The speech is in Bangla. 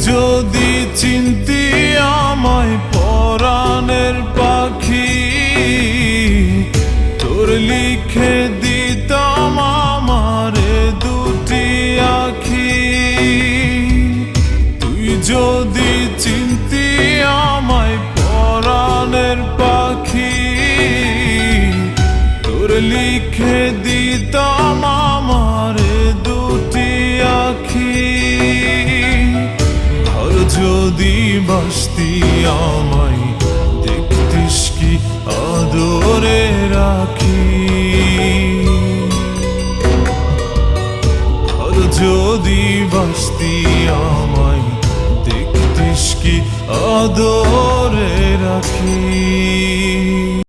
যদি চিনতি আমায় পরাণের পাখি, তোর লিখে দিতাম আমারে দুটি আখি। তুই যদি চিনতি আমায় পরাণের পাখি, তোর লিখে দিতাম আমারে দুটি আখি। আর যদি বাসতি আমায় দেখতিস কি আদরে রাখি। আর যদি বাসতি আমায় দেখতিস কি আদরে রাখি।